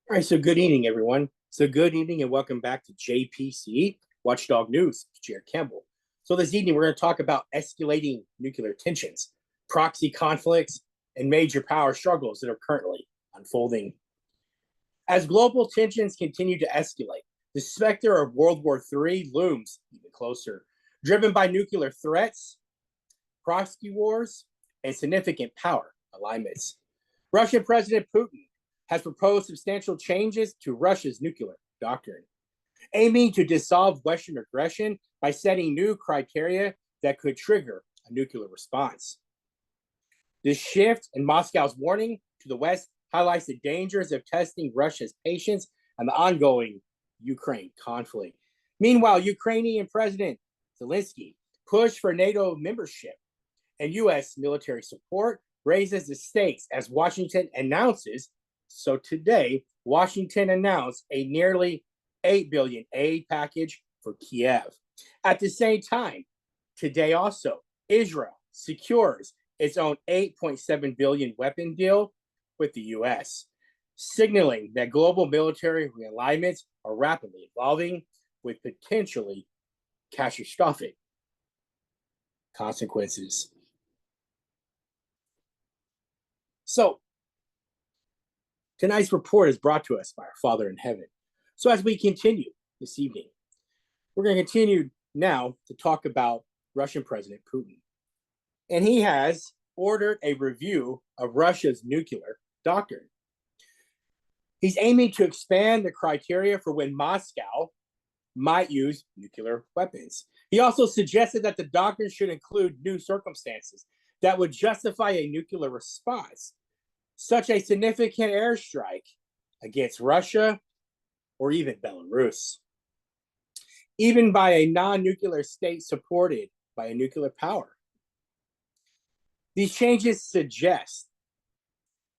All right, so good evening, everyone. So good evening and welcome back to JPCE, Watchdog News, Jared Campbell. So this evening, we're going to talk about escalating nuclear tensions, proxy conflicts, and major power struggles that are currently unfolding. As global tensions continue to escalate, the specter of World War III looms even closer, driven by nuclear threats, proxy wars, and significant power alignments. Russian President Putin has proposed substantial changes to Russia's nuclear doctrine, aiming to dissolve Western aggression by setting new criteria that could trigger a nuclear response. This shift in Moscow's warning to the West highlights the dangers of testing Russia's patience and the ongoing Ukraine conflict. Meanwhile, Ukrainian President Zelensky pushed for NATO membership and U.S. military support raises the stakes as Washington announces. So today, Washington announced a nearly $8 billion aid package for Kiev. At the same time, today also, Israel secures its own $8.7 billion weapon deal with the U.S., signaling that global military realignments are rapidly evolving with potentially catastrophic consequences. So, tonight's report is brought to us by our Father in Heaven. So as we continue this evening, we're going to continue now to talk about Russian President Putin. And he has ordered a review of Russia's nuclear doctrine. He's aiming to expand the criteria for when Moscow might use nuclear weapons. He also suggested that the doctrine should include new circumstances that would justify a nuclear response, such a significant airstrike against Russia or even Belarus, even by a non-nuclear state supported by a nuclear power. These changes suggest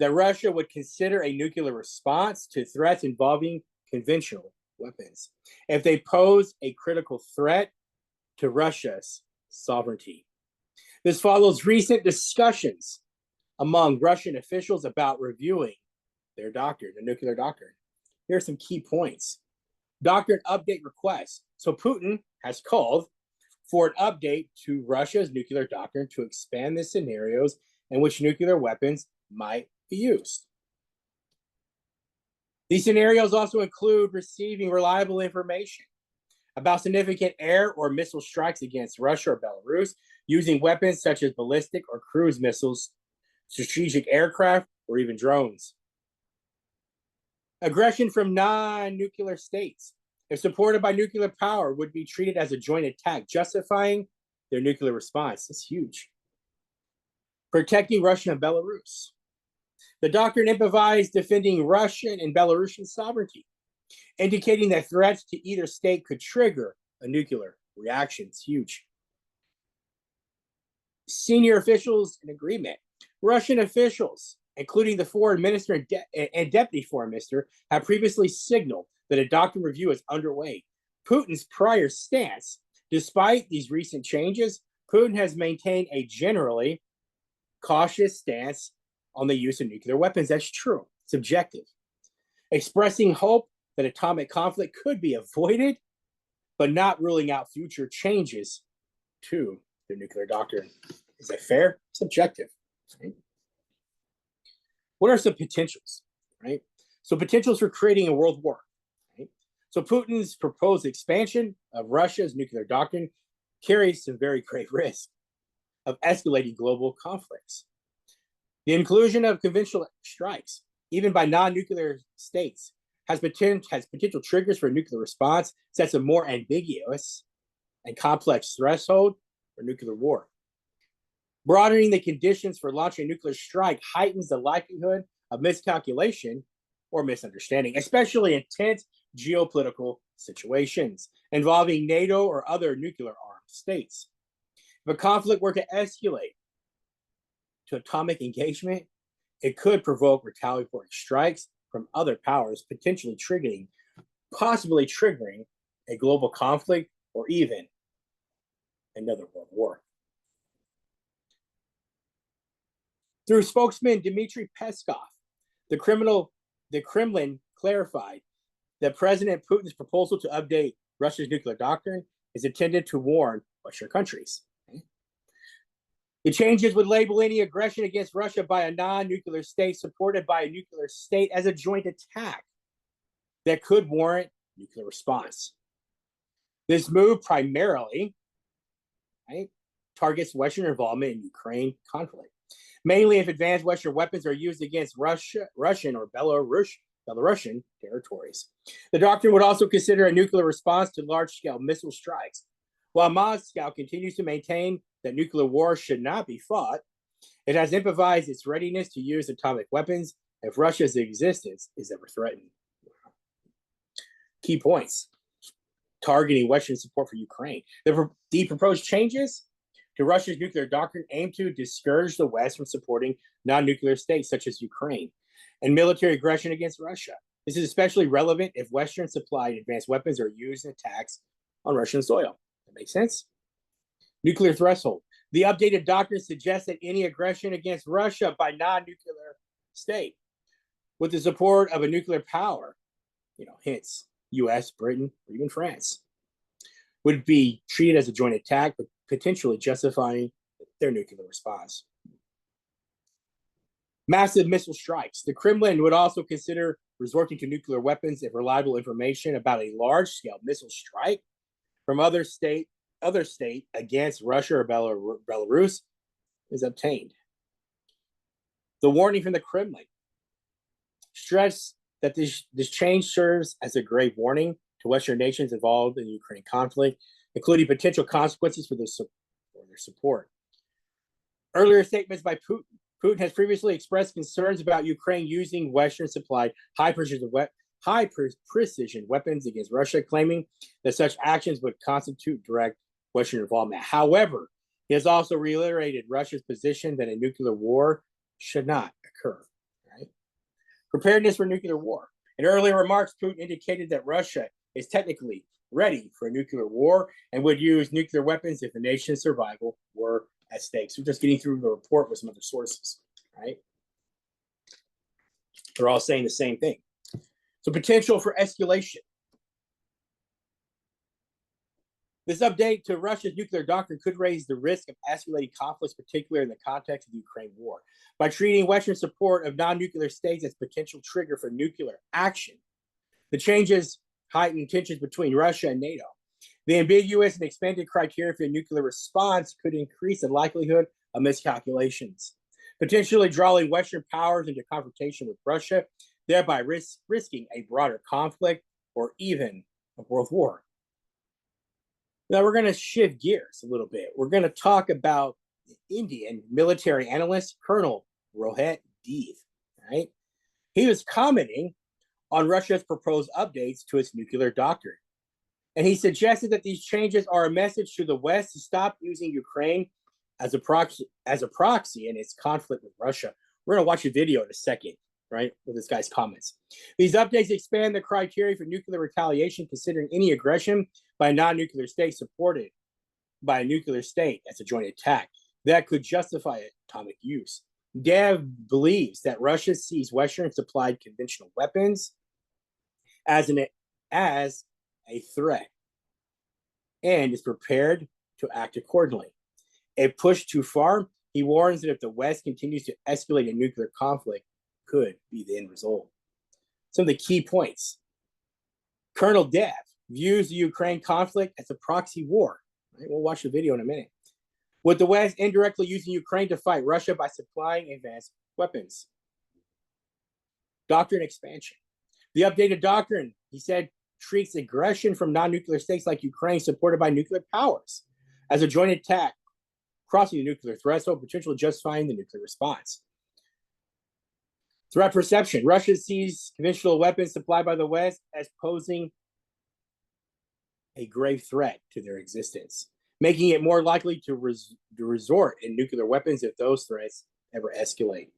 that Russia would consider a nuclear response to threats involving conventional weapons if they pose a critical threat to Russia's sovereignty. This follows recent discussions among Russian officials about reviewing their doctrine, the nuclear doctrine. Here are some key points. Doctrine update requests. So Putin has called for an update to Russia's nuclear doctrine to expand the scenarios in which nuclear weapons might be used. These scenarios also include receiving reliable information about significant air or missile strikes against Russia or Belarus using weapons such as ballistic or cruise missiles, strategic aircraft, or even drones. Aggression from non-nuclear states, if supported by nuclear power, would be treated as a joint attack, justifying their nuclear response. That's huge. Protecting Russia and Belarus. The doctrine implies defending Russian and Belarusian sovereignty, indicating that threats to either state could trigger a nuclear reaction. It's huge. Senior officials in agreement. Russian officials, including the foreign minister and deputy foreign minister, have previously signaled that a doctrine review is underway. Putin's prior stance, despite these recent changes, Putin has maintained a generally cautious stance on the use of nuclear weapons. That's true. It's objective. Expressing hope that atomic conflict could be avoided, but not ruling out future changes to the nuclear doctrine. Is that fair? It's objective. Right? What are some potentials? Right? So potentials for creating a world war. Right? So Putin's proposed expansion of Russia's nuclear doctrine carries some very grave risk of escalating global conflicts. The inclusion of conventional strikes, even by non-nuclear states, has potential triggers for a nuclear response, sets a more ambiguous and complex threshold for nuclear war. Broadening the conditions for launching a nuclear strike heightens the likelihood of miscalculation or misunderstanding, especially in tense geopolitical situations involving NATO or other nuclear armed states. If a conflict were to escalate to atomic engagement, it could provoke retaliatory strikes from other powers, possibly triggering a global conflict or even another world war. Through spokesman Dmitry Peskov, the Kremlin clarified that President Putin's proposal to update Russia's nuclear doctrine is intended to warn Western countries. The changes would label any aggression against Russia by a non-nuclear state supported by a nuclear state as a joint attack that could warrant nuclear response. This move primarily targets Western involvement in Ukraine conflict, mainly if advanced Western weapons are used against Russian or Belarusian territories. The doctrine would also consider a nuclear response to large-scale missile strikes. While Moscow continues to maintain that nuclear war should not be fought, it has emphasized its readiness to use atomic weapons if Russia's existence is ever threatened. Key points: targeting Western support for Ukraine. The proposed changes to Russia's nuclear doctrine aim to discourage the West from supporting non-nuclear states such as Ukraine and military aggression against Russia. This is especially relevant if Western-supplied advanced weapons are used in attacks on Russian soil. That makes sense? Nuclear threshold. The updated doctrine suggests that any aggression against Russia by non-nuclear state with the support of a nuclear power, hence US, Britain, or even France, would be treated as a joint attack, but potentially justifying their nuclear response. Massive missile strikes. The Kremlin would also consider resorting to nuclear weapons if reliable information about a large-scale missile strike from other state against Russia or Belarus is obtained. The warning from the Kremlin stressed that this change serves as a grave warning to Western nations involved in the Ukraine conflict, including potential consequences for their support. Earlier statements by Putin. Putin has previously expressed concerns about Ukraine using Western-supplied high-precision weapons against Russia, claiming that such actions would constitute direct Western involvement. However, he has also reiterated Russia's position that a nuclear war should not occur. Preparedness for nuclear war. In earlier remarks, Putin indicated that Russia is technically ready for a nuclear war and would use nuclear weapons if the nation's survival were at stake. So we're just getting through the report with some other sources, right? They're all saying the same thing. So potential for escalation. This update to Russia's nuclear doctrine could raise the risk of escalating conflicts, particularly in the context of the Ukraine war. By treating Western support of non-nuclear states as potential trigger for nuclear action, the changes heighten tensions between Russia and NATO. The ambiguous and expanded criteria for a nuclear response could increase the likelihood of miscalculations, potentially drawing Western powers into confrontation with Russia, thereby risking a broader conflict or even a world war. Now we're going to shift gears a little bit. We're going to talk about Indian military analyst Colonel Rohit Dev, right? He was commenting on Russia's proposed updates to its nuclear doctrine. And he suggested that these changes are a message to the West to stop using Ukraine as a proxy in its conflict with Russia. We're going to watch a video in a second, right, with this guy's comments. These updates expand the criteria for nuclear retaliation, considering any aggression by a non-nuclear state supported by a nuclear state as a joint attack that could justify atomic use. Dev believes that Russia sees Western-supplied conventional weapons as a threat and is prepared to act accordingly. If pushed too far, he warns that if the West continues to escalate a nuclear conflict, could be the end result. Some of the key points. Colonel Dev views the Ukraine conflict as a proxy war. Right? We'll watch the video in a minute. With the West indirectly using Ukraine to fight Russia by supplying advanced weapons. Doctrine expansion. The updated doctrine, he said, treats aggression from non-nuclear states like Ukraine supported by nuclear powers as a joint attack, crossing the nuclear threshold, potentially justifying the nuclear response. Threat perception. Russia sees conventional weapons supplied by the West as posing a grave threat to their existence, making it more likely to resort in nuclear weapons if those threats ever escalate.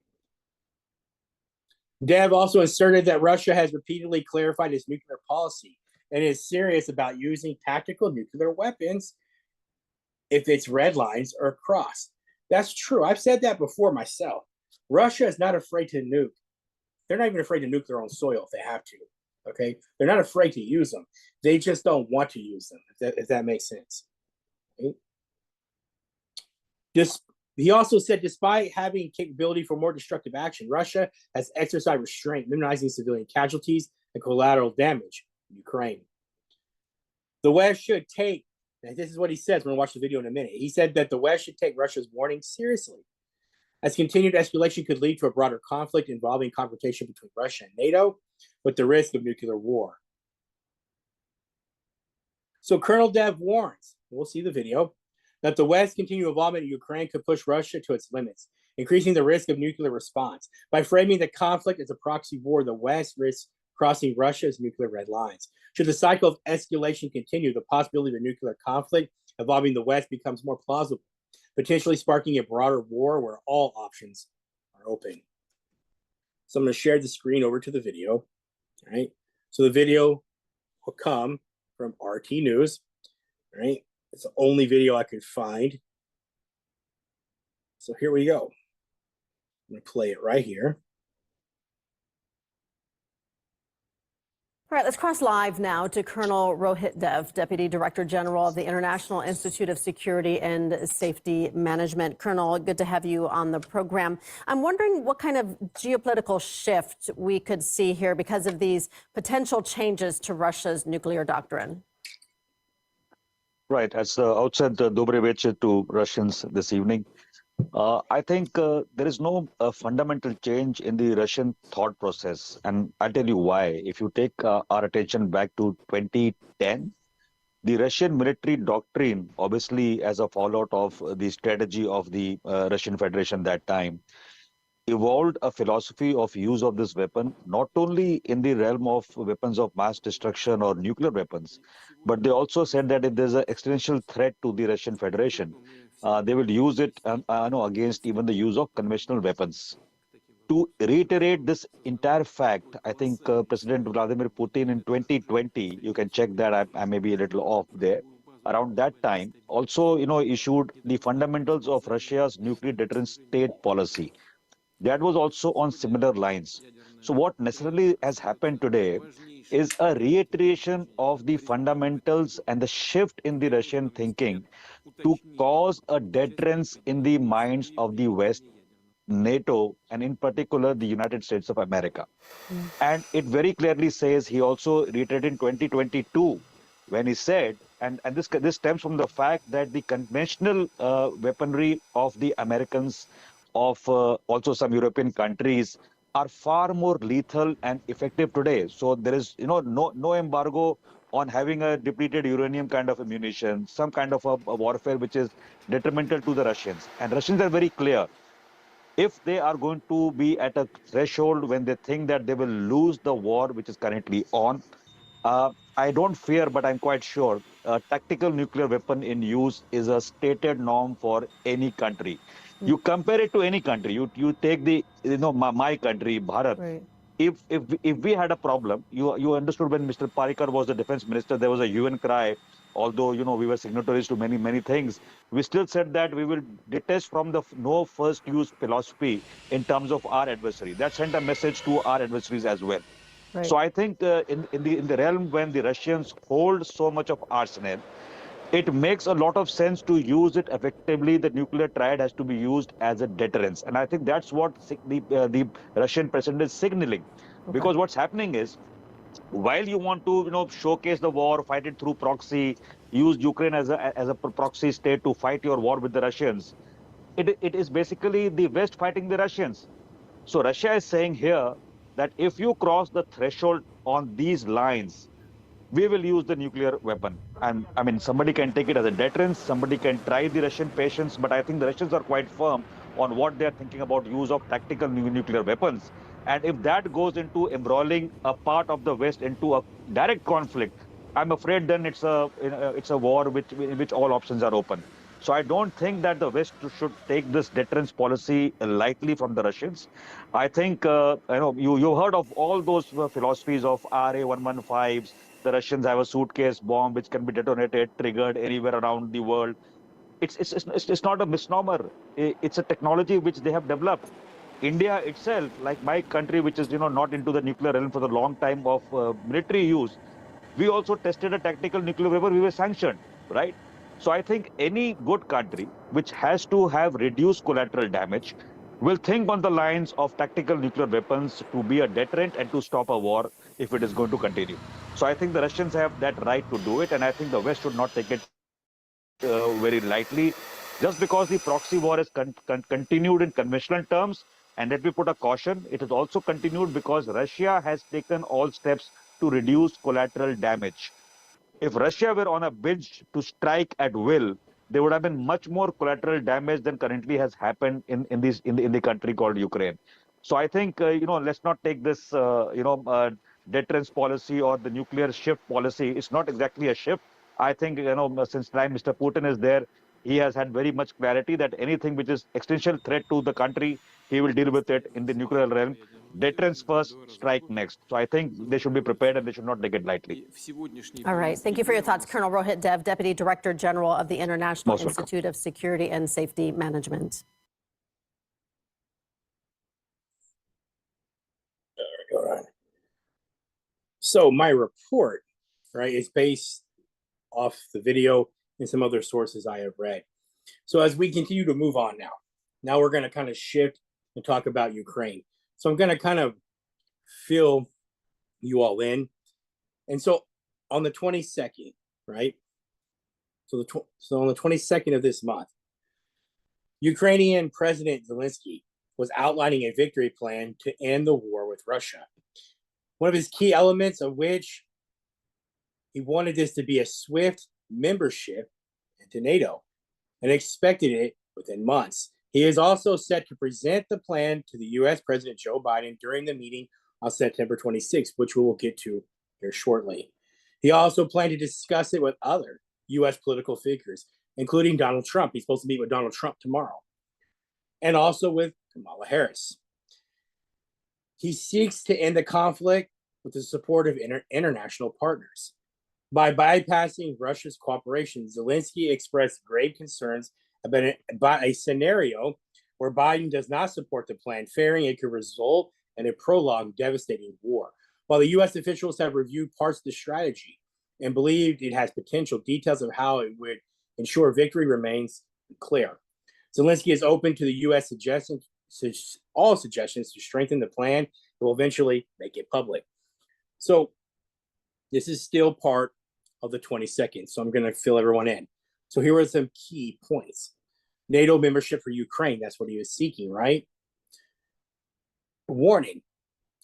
Dev also asserted that Russia has repeatedly clarified its nuclear policy and is serious about using tactical nuclear weapons if its red lines are crossed. That's true. I've said that before myself. Russia is not afraid to nuke they're not even afraid to nuke their own soil if they have to. Okay, they're not afraid to use them. They just don't want to use them. If that makes sense. Okay? He also said, despite having capability for more destructive action, Russia has exercised restraint, minimizing civilian casualties and collateral damage in Ukraine. The West should take, and this is what he says, we're going to watch the video in a minute. He said that the West should take Russia's warning seriously, as continued escalation could lead to a broader conflict involving confrontation between Russia and NATO, with the risk of nuclear war. So Colonel Dev warns, we'll see the video, that the West's continued involvement in Ukraine could push Russia to its limits, increasing the risk of nuclear response. By framing the conflict as a proxy war, the West risks crossing Russia's nuclear red lines. Should the cycle of escalation continue, the possibility of a nuclear conflict involving the West becomes more plausible, potentially sparking a broader war where all options are open. So I'm going to share the screen over to the video. All right. So the video will come from RT News. All right. It's the only video I could find. So here we go. I'm going to play it right here. All right, let's cross live now to Colonel Rohit Dev, Deputy Director General of the International Institute of Security and Safety Management. Colonel, good to have you on the program. I'm wondering what kind of geopolitical shift we could see here because of these potential changes to Russia's nuclear doctrine. Right. As the outset, Dobre večer to Russians this evening. I think there is no fundamental change in the Russian thought process. And I'll tell you why. If you take our attention back to 2010, the Russian military doctrine, obviously as a fallout of the strategy of the Russian Federation that time, evolved a philosophy of use of this weapon, not only in the realm of weapons of mass destruction or nuclear weapons, but they also said that if there's an existential threat to the Russian Federation, they will use it against even the use of conventional weapons. To reiterate this entire fact, I think President Vladimir Putin in 2020, you can check that, I may be a little off there, around that time, also issued the fundamentals of Russia's nuclear deterrence state policy. That was also on similar lines. So what necessarily has happened today is a reiteration of the fundamentals and the shift in the Russian thinking to cause a deterrence in the minds of the West, NATO, and in particular, the United States of America. And it very clearly says, he also reiterated in 2022, when he said, and this stems from the fact that the conventional weaponry of the Americans, of also some European countries, are far more lethal and effective today. So there is no embargo on having a depleted uranium kind of ammunition, some kind of a warfare which is detrimental to the Russians. And Russians are very clear. If they are going to be at a threshold when they think that they will lose the war which is currently on, I don't fear, but I'm quite sure a tactical nuclear weapon in use is a stated norm for any country. You compare it to any country. You take the my country, Bharat. Right. If we had a problem, you understood when Mr. Parikar was the defense minister, there was a UN cry. Although we were signatories to many things, we still said that we will detach from the no first use philosophy in terms of our adversary. That sent a message to our adversaries as well. Right. So I think in the realm when the Russians hold so much of arsenal, it makes a lot of sense to use it effectively. The nuclear triad has to be used as a deterrence. And I think that's what the Russian president is signaling. Okay. Because what's happening is, while you want to showcase the war, fight it through proxy, use Ukraine as a proxy state to fight your war with the Russians, it is basically the West fighting the Russians. So Russia is saying here that if you cross the threshold on these lines, we will use the nuclear weapon. And I mean, somebody can take it as a deterrence, somebody can try the Russian patience, but I think the Russians are quite firm on what they're thinking about use of tactical nuclear weapons. And if that goes into embroiling a part of the West into a direct conflict, I'm afraid then it's a war in which all options are open. So I don't think that the West should take this deterrence policy lightly from the Russians. I think you heard of all those philosophies of RA-115s. The Russians have a suitcase bomb which can be detonated, triggered anywhere around the world. It's not a misnomer. It's a technology which they have developed. India itself, like my country, which is not into the nuclear realm for the long time of military use, we also tested a tactical nuclear weapon. We were sanctioned, right? So I think any good country which has to have reduced collateral damage will think on the lines of tactical nuclear weapons to be a deterrent and to stop a war if it is going to continue. So I think the Russians have that right to do it, and I think the West should not take it very lightly. Just because the proxy war has continued in conventional terms, and let me put a caution, it has also continued because Russia has taken all steps to reduce collateral damage. If Russia were on a binge to strike at will, there would have been much more collateral damage than currently has happened in the country called Ukraine. So I think let's not take this deterrence policy or the nuclear shift policy. It's not exactly a shift. I think since time Mr. Putin is there, he has had very much clarity that anything which is existential threat to the country, he will deal with it in the nuclear realm. Deterrence first, strike next. So I think they should be prepared and they should not take it lightly. All right. Thank you for your thoughts, Colonel Rohit Dev, Deputy Director General of the International Most welcome. Institute of Security and Safety Management. All right. So my report, right, is based off the video and some other sources I have read. So as we continue to move on now we're going to kind of shift and talk about Ukraine. So I'm going to kind of fill you all in. And so on the 22nd, right? So on the 22nd of this month, Ukrainian President Zelensky was outlining a victory plan to end the war with Russia. One of his key elements of which he wanted this to be a swift membership into NATO and expected it within months. He is also set to present the plan to the US President Joe Biden during the meeting on September 26th, which we will get to here shortly. He also planned to discuss it with other US political figures, including Donald Trump. He's supposed to meet with Donald Trump tomorrow, and also with Kamala Harris. He seeks to end the conflict with the support of international partners. By bypassing Russia's cooperation, Zelensky expressed grave concerns about a scenario where Biden does not support the plan, fearing it could result in a prolonged, devastating war. While the U.S. officials have reviewed parts of the strategy and believed it has potential, details of how it would ensure victory remains unclear. Zelensky is open to the U.S. all suggestions to strengthen the plan that will eventually make it public. So this is still part of the 22nd, so I'm going to fill everyone in. So here are some key points. NATO membership for Ukraine, that's what he was seeking, right? Warning,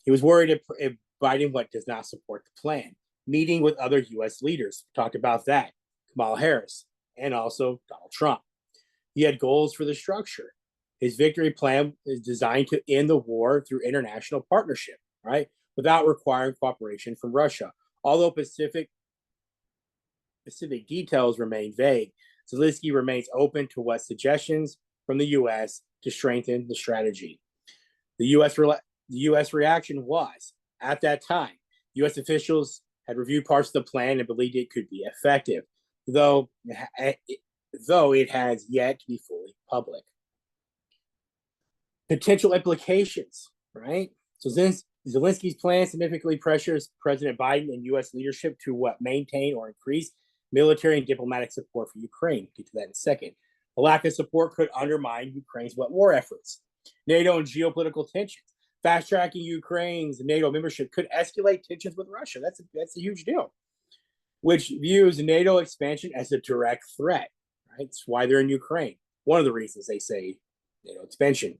he was worried if Biden does not support the plan. Meeting with other U.S. leaders, talked about that, Kamala Harris, and also Donald Trump. He had goals for the structure. His victory plan is designed to end the war through international partnership, right? Without requiring cooperation from Russia. Although specific details remain vague, Zelensky remains open to what suggestions from the U.S. to strengthen the strategy. The U.S. reaction was, at that time, U.S. officials had reviewed parts of the plan and believed it could be effective, though it has yet to be fully public. Potential implications, right? So Zelensky's plan significantly pressures President Biden and U.S. leadership to maintain or increase military and diplomatic support for Ukraine. We'll get to that in a second. A lack of support could undermine Ukraine's war efforts. NATO and geopolitical tensions. Fast-tracking Ukraine's NATO membership could escalate tensions with Russia. That's a huge deal, which views NATO expansion as a direct threat. Right? That's why they're in Ukraine. One of the reasons they say NATO expansion.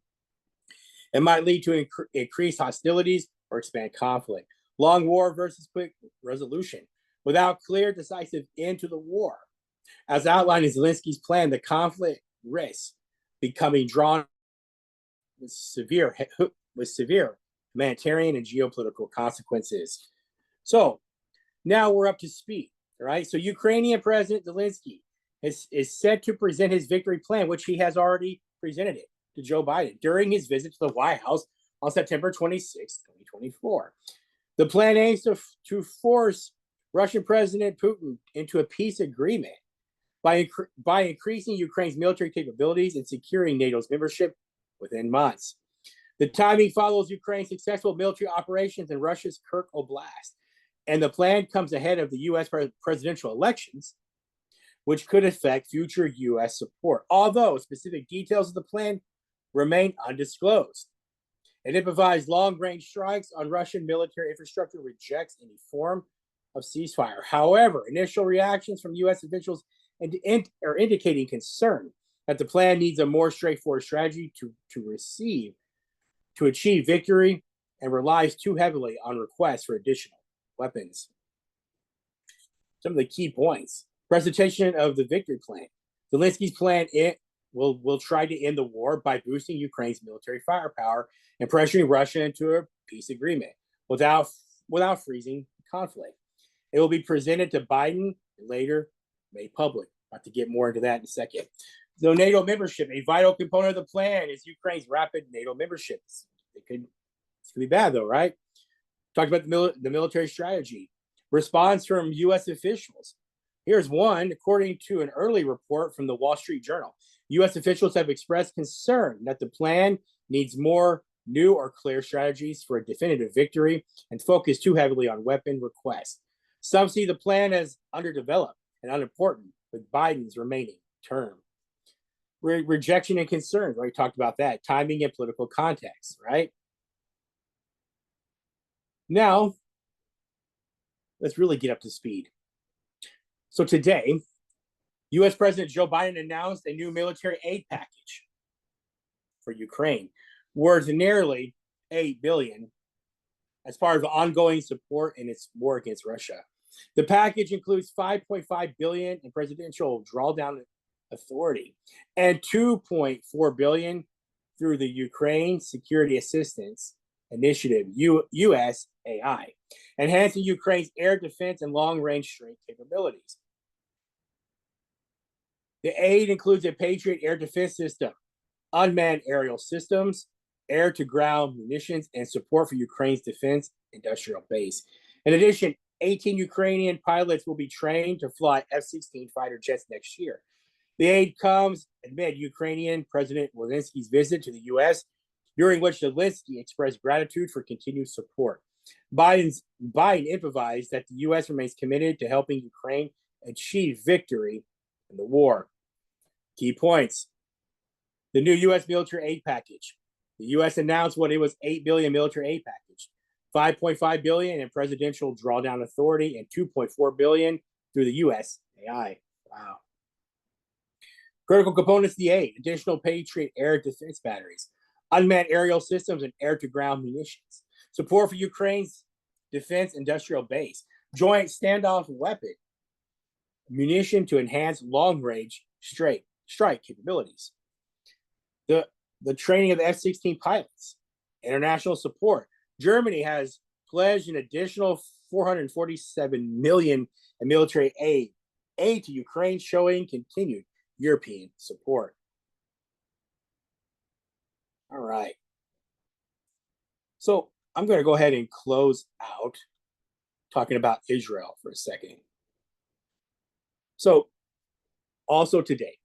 It might lead to increased hostilities or expand conflict. Long war versus quick resolution. Without clear, decisive end to the war. As outlined in Zelensky's plan, the conflict risks becoming drawn with severe humanitarian and geopolitical consequences. So now we're up to speed, right? So Ukrainian President Zelensky is set to present his victory plan, which he has already presented it to Joe Biden during his visit to the White House on September 26, 2024. The plan aims to force Russian President Putin into a peace agreement by increasing Ukraine's military capabilities and securing NATO's membership within months. The timing follows Ukraine's successful military operations in Russia's Kursk Oblast, and the plan comes ahead of the U.S. presidential elections, which could affect future U.S. support, although specific details of the plan remain undisclosed. It provides long-range strikes on Russian military infrastructure, rejects any form of ceasefire. However, initial reactions from U.S. officials are indicating concern that the plan needs a more straightforward strategy to achieve victory and relies too heavily on requests for additional weapons. Some of the key points. Presentation of the victory plan. Zelensky's plan will try to end the war by boosting Ukraine's military firepower and pressuring Russia into a peace agreement without freezing conflict. It will be presented to Biden and later made public. About to get more into that in a second. So NATO membership, a vital component of the plan is Ukraine's rapid NATO membership. It's going to be bad though, right? Talked about the military strategy. Response from U.S. officials. Here's one. According to an early report from the Wall Street Journal, U.S. officials have expressed concern that the plan needs more new or clear strategies for a definitive victory and focus too heavily on weapon requests. Some see the plan as underdeveloped and unimportant with Biden's remaining term. Rejection and concerns, we talked about that. Timing and political context, right? Now, let's really get up to speed. So today, U.S. President Joe Biden announced a new military aid package for Ukraine, worth nearly $8 billion as part of ongoing support in its war against Russia. The package includes $5.5 billion in presidential drawdown authority and $2.4 billion through the Ukraine Security Assistance Initiative, USAI, enhancing Ukraine's air defense and long-range strike capabilities. The aid includes a Patriot air defense system, unmanned aerial systems, air-to-ground munitions, and support for Ukraine's defense industrial base. In addition, 18 Ukrainian pilots will be trained to fly F-16 fighter jets next year. The aid comes amid Ukrainian President Zelensky's visit to the U.S., during which Zelensky expressed gratitude for continued support. Biden improvised that the U.S. remains committed to helping Ukraine achieve victory in the war. Key points. The new U.S. military aid package. The U.S. announced what it was $8 billion military aid package, $5.5 billion in presidential drawdown authority, and $2.4 billion through the USAI. Wow. Critical components of the aid: additional Patriot air defense batteries, unmanned aerial systems, and air-to-ground munitions. Support for Ukraine's defense industrial base, joint standoff weapon, munition to enhance long-range strike capabilities. The training of the F-16 pilots, international support. Germany has pledged an additional $447 million in military aid to Ukraine, showing continued European support. All right. So I'm going to go ahead and close out talking about Israel for a second. So also today,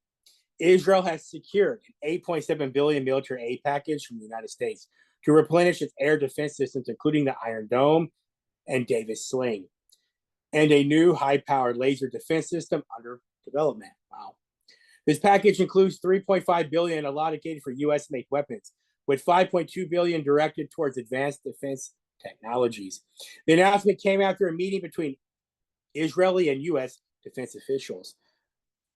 Israel has secured an $8.7 billion military aid package from the United States to replenish its air defense systems, including the Iron Dome and Davis Sling, and a new high-powered laser defense system under development. Wow. This package includes $3.5 billion allocated for U.S.-made weapons, with $5.2 billion directed towards advanced defense technologies. The announcement came after a meeting between Israeli and U.S. defense officials.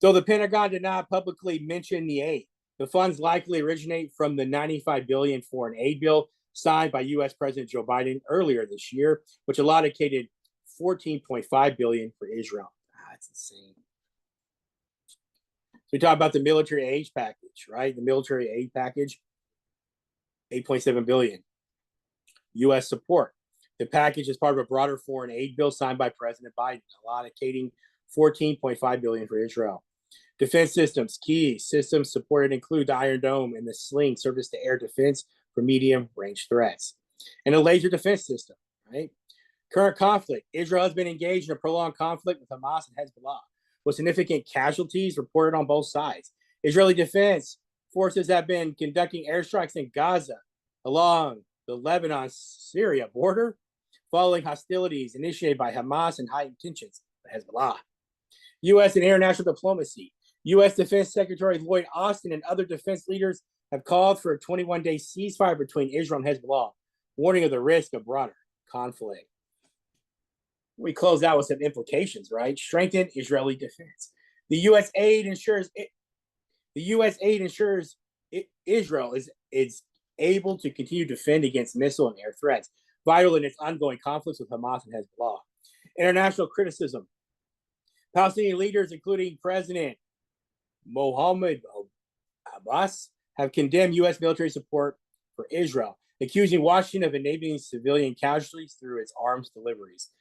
Though the Pentagon did not publicly mention the aid, the funds likely originate from the $95 billion foreign aid bill signed by U.S. President Joe Biden earlier this year, which allocated $14.5 billion for Israel. That's insane. So we talk about the military aid package, right? The military aid package, $8.7 billion. U.S. support. The package is part of a broader foreign aid bill signed by President Biden, allocating $14.5 billion for Israel. Defense systems. Key systems supported include the Iron Dome and the Sling, service to air defense for medium-range threats. And a laser defense system, right? Current conflict. Israel has been engaged in a prolonged conflict with Hamas and Hezbollah, with significant casualties reported on both sides. Israeli defense forces have been conducting airstrikes in Gaza along the Lebanon-Syria border following hostilities initiated by Hamas and heightened tensions with Hezbollah. U.S. and international diplomacy. U.S. Defense Secretary Lloyd Austin and other defense leaders have called for a 21-day ceasefire between Israel and Hezbollah, warning of the risk of broader conflict. We close out with some implications, right? Strengthen Israeli defense. The U.S. aid ensures Israel is able to continue to defend against missile and air threats, vital in its ongoing conflicts with Hamas and Hezbollah. International criticism. Palestinian leaders, including President Mohammed Abbas, have condemned U.S. military support for Israel, accusing Washington of enabling civilian casualties through its arms deliveries.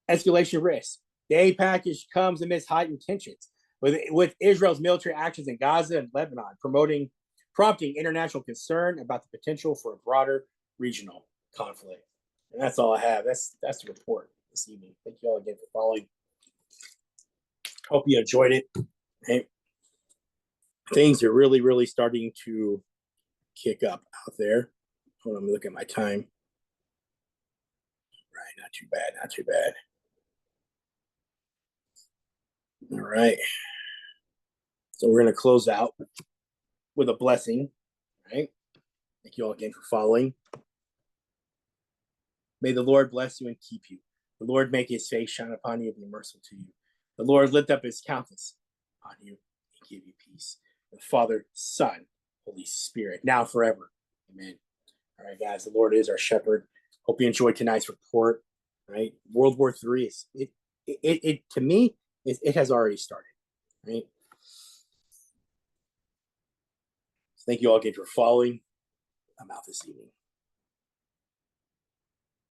Escalation risk. The aid package comes amidst heightened tensions with Israel's military actions in Gaza and Lebanon, prompting international concern about the potential for a broader regional conflict. And that's all I have. That's the report this evening. Thank you all again for following. Hope you enjoyed it. Hey, things are really, really starting to kick up out there. Hold on, let me look at my time. Right, not too bad, not too bad. All right. So we're going to close out with a blessing, right? Thank you all again for following. May the Lord bless you and keep you. The Lord make his face shine upon you and be merciful to you. The Lord lift up his countenance on you and give you peace. The Father, Son, Holy Spirit, now forever. Amen. All right, guys, the Lord is our shepherd. Hope you enjoyed tonight's report. Right? World War III is it to me, it has already started. Right? Thank you all again for following. I'm out this evening.